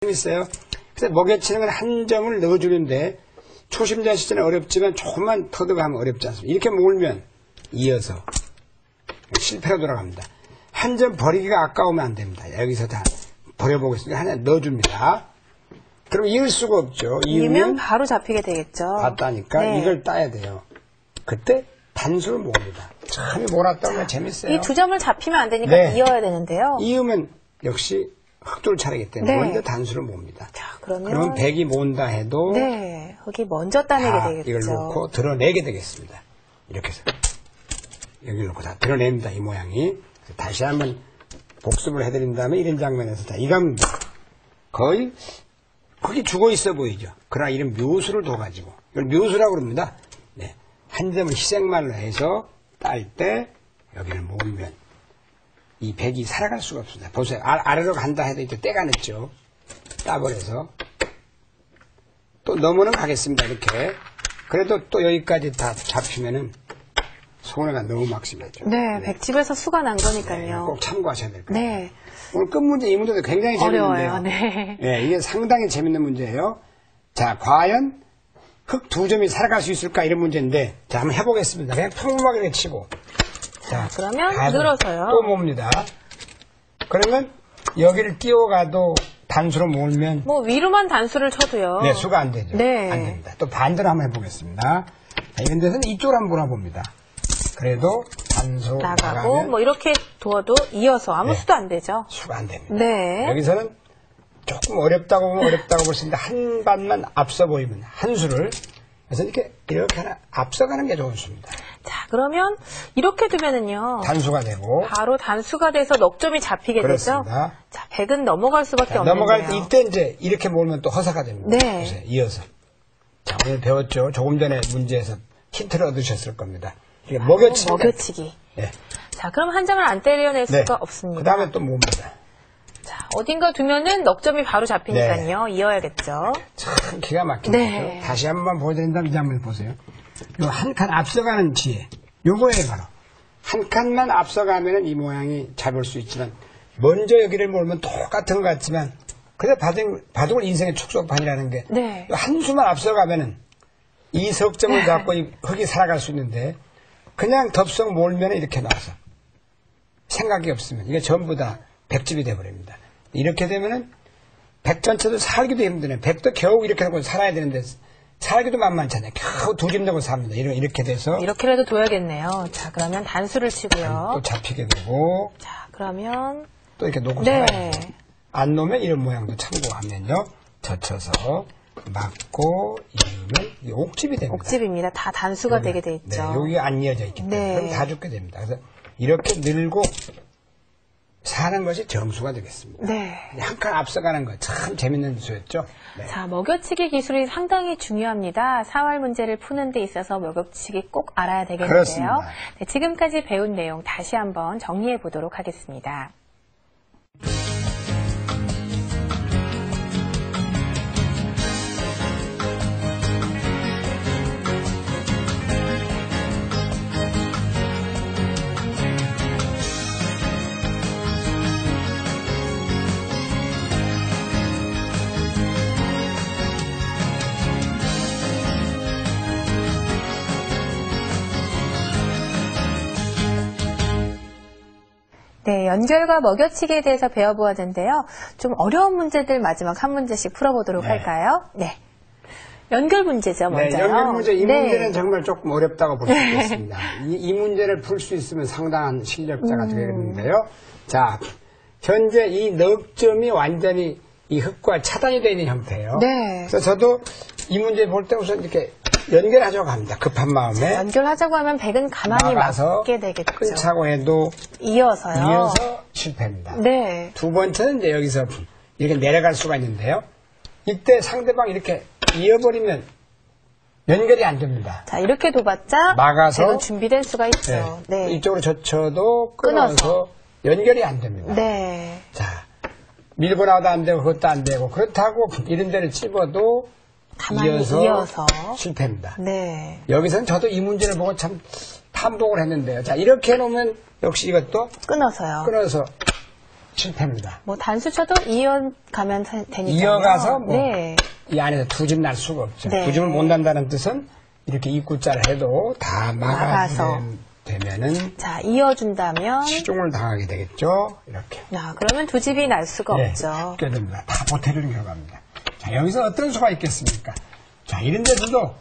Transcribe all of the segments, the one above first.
재밌어요. 그래서 먹여치는 건 한 점을 넣어주는데 초심자 시절은 어렵지만 조금만 터득하면 어렵지 않습니다. 이렇게 몰면 이어서 실패로 돌아갑니다. 한 점 버리기가 아까우면 안 됩니다. 여기서 다 버려보겠습니다. 하나 넣어줍니다. 그럼 이을 수가 없죠. 이으면 바로 잡히게 되겠죠. 맞다니까 네. 이걸 따야 돼요. 그때 단수를 모읍니다. 참 몰았다 보면 재밌어요. 이 두 점을 잡히면 안 되니까 네. 이어야 되는데요. 이으면 역시 흑돌 차례이기 때문에 네. 먼저 단수를 모읍니다. 자, 그러면 100이 모은다 해도 네, 흑이 먼저 따내게 되겠죠. 이걸 놓고 드러내게 되겠습니다. 이렇게 해서 여기를 놓고 다 드러냅니다. 이 모양이. 다시 한번 복습을 해드린 다음에 이런 장면에서 다 이겁니다. 거의 흑이 죽어 있어 보이죠. 그러나 이런 묘수를 둬가지고 이걸 묘수라고 그럽니다. 네. 한 점을 희생말로 해서 딸 때 여기를 모으면 이 100이 살아갈 수가 없습니다. 보세요. 아래로 간다 해도 이제 때가 늦죠. 따버려서 또 넘어는 가겠습니다. 이렇게. 그래도 또 여기까지 다 잡히면은 손해가 너무 막심하죠. 네, 백집에서 수가 난 네, 거니까요. 꼭 참고하셔야 될 거예요. 네, 오늘 끝 문제, 이 문제도 굉장히 재밌는데요. 어려워요. 네. 네, 이게 상당히 재밌는 문제예요. 자, 과연 흑 두 점이 살아갈 수 있을까? 이런 문제인데, 자, 한번 해보겠습니다. 그냥 평범하게 이렇게 치고. 자, 그러면 가서 늘어서요. 또 몹니다. 그러면 여기를 띄워가도 단수로 몰면 뭐 위로만 단수를 쳐도요. 네, 수가 안 되죠. 네. 안 됩니다. 또 반대로 한번 해보겠습니다. 자, 이런 데서는 이쪽으로 한번 몰아봅니다. 그래도 단수 나가고 나가면 뭐 이렇게 두어도 이어서 아무 네. 수도 안 되죠. 수가 안 됩니다. 네. 여기서는 조금 어렵다고 보면 어렵다고 볼 수 있는데 한 반만 앞서 보이면 한 수를 그래서 이렇게 하나 앞서가는 게 좋은 수입니다. 자, 그러면 이렇게 두면은요. 단수가 되고 바로 단수가 돼서 넉 점이 잡히게 되죠. 그렇습니다. 자, 100은 넘어갈 수밖에 없는데요. 넘어갈 때 이때 이제 이렇게 몰면 또 허사가 됩니다. 네. 보세요. 이어서. 자, 오늘 배웠죠. 조금 전에 문제에서 힌트를 얻으셨을 겁니다. 이게 먹여치기. 먹여치기. 네. 자, 그럼 한 점을 안 때려낼 수가 없습니다. 그 다음에 또 뭡니다. 자, 어딘가 두면은 넉 점이 바로 잡히니까요. 이어야겠죠. 참 기가 막힌 네. 거죠. 다시 한번 보여드린다면 이 장면 보세요. 요 한 칸 앞서가는 지혜. 요거예요, 바로. 한 칸만 앞서가면은 이 모양이 잡을 수 있지만, 먼저 여기를 몰면 똑같은 것 같지만, 그래 바둑을 인생의 축소판이라는 게, 네. 한 수만 앞서가면은, 이 석점을 잡고 이 흙이 살아갈 수 있는데, 그냥 덥석 몰면 이렇게 나와서, 생각이 없으면, 이게 전부 다 백집이 돼버립니다. 이렇게 되면은, 백 전체도 살기도 힘드네. 백도 겨우 이렇게 하고 살아야 되는데, 살기도 만만찮아요. 겨우 두 집 내고 삽니다. 이렇게 돼서. 이렇게라도 둬야겠네요. 자, 그러면 단수를 치고요. 또 잡히게 되고, 자, 그러면 또 이렇게 놓고 네. 살아야 돼요. 안 놓으면 이런 모양도 참고하면요. 젖혀서 맞고 이으면 이 옥집이 됩니다. 옥집입니다. 다 단수가 되게 돼 있죠. 네, 여기가 안 이어져 있기 때문에 네. 그럼 다 죽게 됩니다. 그래서 이렇게 늘고 사는 것이 점수가 되겠습니다. 네. 한 칸 앞서가는 거 참 재밌는 수였죠. 네. 자, 먹여치기 기술이 상당히 중요합니다. 사활 문제를 푸는 데 있어서 먹여치기 꼭 알아야 되겠는데요. 그렇습니다. 네, 지금까지 배운 내용 다시 한번 정리해 보도록 하겠습니다. 네, 연결과 먹여치기에 대해서 배워보았는데요. 좀 어려운 문제들 마지막 한 문제씩 풀어보도록 네. 할까요? 네. 연결 문제죠, 네, 먼저요. 연결 문제, 이 네. 문제는 정말 조금 어렵다고 볼 수 있겠습니다. 이 문제를 풀 수 있으면 상당한 실력자가 되겠는데요. 자, 현재 이 넉 점이 완전히 이 흙과 차단이 되어 있는 형태예요. 네. 그래서 저도 이 문제 볼 때 우선 이렇게 연결하자고 합니다. 급한 마음에. 연결하자고 하면 100은 가만히 나가서 맞게 되겠죠. 끊자고 해도 이어서요. 이어서 실패입니다. 네. 두 번째는 이제 여기서 이렇게 내려갈 수가 있는데요. 이때 상대방 이렇게 이어버리면 연결이 안 됩니다. 자, 이렇게 둬봤자 막아서 100은 준비될 수가 있죠. 네. 이쪽으로 젖혀도 끊어서 연결이 안 됩니다. 네. 자, 밀고 나와도 안 되고 그것도 안 되고 그렇다고 이런 데를 찝어도 가만히 이어서 실패입니다. 네. 여기서는 저도 이 문제를 보고 참 탐복을 했는데요. 자, 이렇게 해놓으면 역시 이것도 끊어서요. 끊어서 실패입니다. 뭐 단수 쳐도 이어가면 되니까요. 이어가서 뭐 네. 이 안에서 두 집 날 수가 없죠. 네. 두 집을 못 난다는 뜻은 이렇게 입구자를 해도 다 막아서. 되면은 자, 이어준다면. 시종을 당하게 되겠죠. 이렇게. 야, 그러면 두 집이 날 수가 없죠. 쉽게 됩니다. 다 보태주는 결과입니다. 자, 여기서 어떤 수가 있겠습니까? 자, 이런 데서도,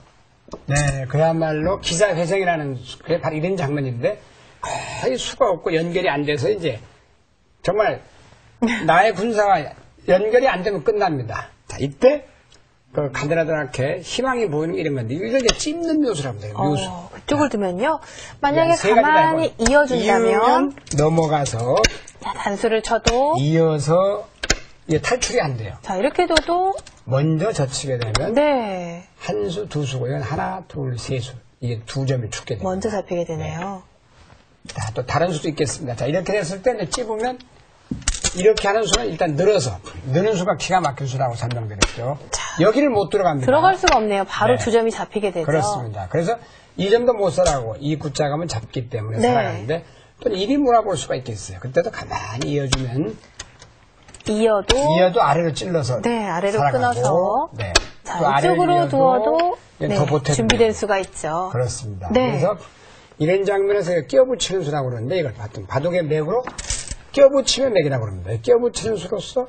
네, 그야말로 기사회생이라는, 그게 바로 이런 장면인데, 거의 수가 없고 연결이 안 돼서 이제, 정말, 나의 군사가 연결이 안 되면 끝납니다. 자, 이때, 그 간드라드랗게 희망이 보이는 게 이런 건데, 이걸 이제 찝는 묘수라고 해요, 묘수. 그쪽을 두면요. 만약에 세 가지다 가만히 이거. 이어준다면. 이으면 넘어가서, 자, 단수를 쳐도. 이어서, 이게 탈출이 안 돼요. 자, 이렇게 둬도. 먼저 젖히게 되면, 네. 한 수, 두 수고, 이건 하나, 둘, 세 수. 이게 두 점이 죽게 됩니다. 먼저 잡히게 되네요. 자, 또 다른 수도 있겠습니다. 자, 이렇게 됐을 때 이제 찝으면 이렇게 하는 수는 일단 늘어서 느는 수가 기가 막힌 수라고 설명드렸죠. 여기를 못 들어갑니다. 들어갈 수가 없네요. 바로 네. 두 점이 잡히게 되죠. 그렇습니다. 그래서 이 점도 못 살아가고 이 구자감은 잡기 때문에 네. 살아가는데 또 이리 몰아볼 수가 있겠어요. 그때도 가만히 이어주면 이어도 아래로 찔러서 네, 아래로 살아가고, 끊어서 네. 자, 또 아래를 이쪽으로 이어도 두어도 더 네, 보태줍니다. 준비될 수가 있죠. 그렇습니다. 네. 그래서 이런 장면에서 끼어붙이는 수라고 그러는데 이걸 같은 바둑의 맥으로 끼어붙이면 맥이라고 그럽니다. 끼어붙이는 수로서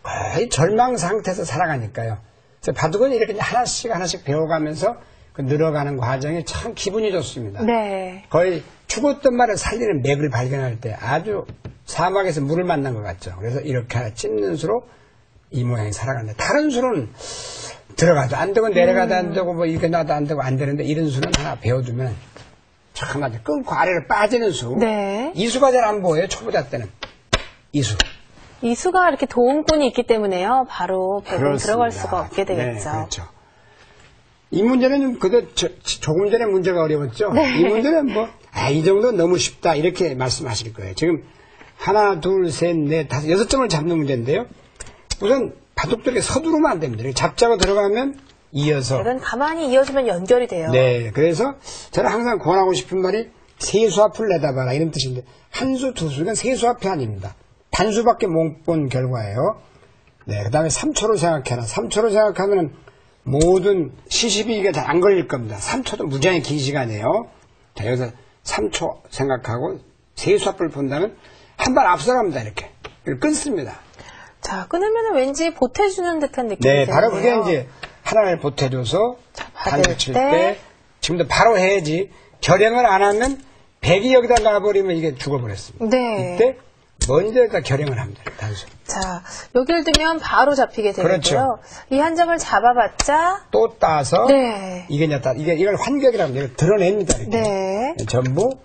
거의 절망 상태에서 살아가니까요. 그래서 바둑은 이렇게 하나씩 배워가면서 그 늘어가는 과정이 참 기분이 좋습니다. 네. 거의 죽었던 말을 살리는 맥을 발견할 때 아주 사막에서 물을 만난 것 같죠. 그래서 이렇게 하나 찝는 수로 이 모양이 살아가는데 다른 수는 들어가도 안 되고 내려가도 안 되고 뭐 이렇게 놔도 안 되고 안 되는데 이런 수는 하나 배워두면 잠깐만 끊고 아래로 빠지는 수. 네. 이 수가 잘 안 보여요. 초보자 때는. 이 수. 이 수가 이렇게 도움꾼이 있기 때문에요. 바로 배분 그렇습니다. 들어갈 수가 없게 되겠죠. 네, 그렇죠. 이 문제는 조금 전에 문제가 어려웠죠. 네. 이 문제는 이 정도 너무 쉽다 이렇게 말씀하실 거예요. 지금 하나, 둘, 셋, 넷, 다섯, 6점을 잡는 문제인데요. 우선 바둑들이 서두르면 안 됩니다. 잡자고 들어가면 이어서. 이건 가만히 이어주면 연결이 돼요. 네, 그래서 저는 항상 권하고 싶은 말이 세수 앞을 내다봐라 이런 뜻인데 한 수, 두 수, 이건 세수 앞이 아닙니다. 단수밖에 못 본 결과예요. 네, 그 다음에 3초로 생각해라. 3초로 생각하면 모든 시시비 이게 잘 안 걸릴 겁니다. 3초도 무지하게 긴 시간이에요. 자, 여기서 3초 생각하고 세수 앞을 본다면 한 발 앞서갑니다. 이렇게. 끊습니다. 자, 끊으면 왠지 보태주는 듯한 느낌이 네, 드는데요. 바로 그게 이제 하나를 보태줘서 받을 단수 칠 때. 때 지금도 바로 해야지 결행을 안 하면 백이 여기다 놔버리면 이게 죽어버렸습니다. 네. 이때 먼저 일단 결행을 합니다. 단수. 자, 여기를 두면 바로 잡히게 되고요. 그렇죠. 이 한 점을 잡아봤자 또 따서 네. 이걸 환격이라고 합니다. 이걸 드러냅니다. 이렇게. 네. 전부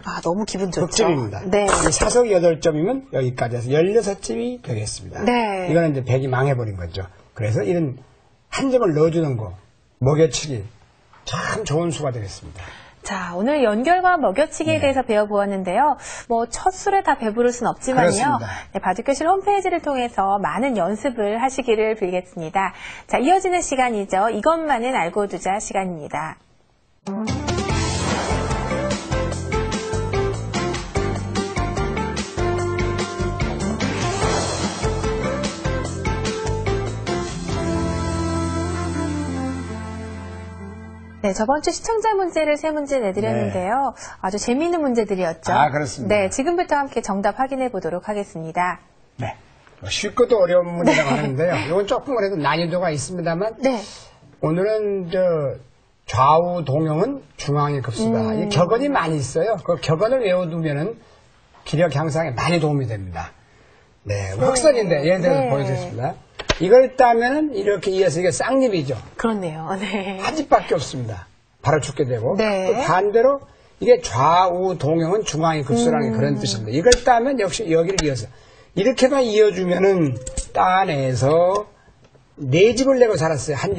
아, 너무 기분 좋죠. 흑점입니다. 네. 이 사석 8점이면 여기까지 해서 16점이 되겠습니다. 네. 이거는 이제 백이 망해버린 거죠. 그래서 이런 한 점을 넣어주는 거, 먹여치기 참 좋은 수가 되겠습니다. 자, 오늘 연결과 먹여치기에 네. 대해서 배워보았는데요. 첫 술에 다 배부를 순 없지만요. 그렇습니다. 네, 바둑교실 홈페이지를 통해서 많은 연습을 하시기를 빌겠습니다. 자, 이어지는 시간이죠. 이것만은 알고 두자 시간입니다. 네, 저번 주 시청자 문제를 3문제 내드렸는데요. 아주 재미있는 문제들이었죠. 아, 그렇습니다. 네, 지금부터 함께 정답 확인해 보도록 하겠습니다. 네. 쉽고도 어려운 문제라고 하는데요. 이건 조금 그래도 난이도가 있습니다만 네. 오늘은 좌우 동형은 중앙의 급수다. 이 격언이 많이 있어요. 그 격언을 외워두면은 기력 향상에 많이 도움이 됩니다. 네, 확선인데 예를 들어서 네. 보여드리겠습니다. 이걸 따면은 이렇게 이어서 이게 쌍립이죠. 그렇네요. 네. 한 집밖에 없습니다. 바로 죽게 되고 네. 또 반대로 이게 좌우 동형은 중앙의 급수라는 게 그런 뜻입니다. 이걸 따면 역시 여기를 이어서 이렇게만 이어주면은 따내서 네 집을 내고 살았어요. 한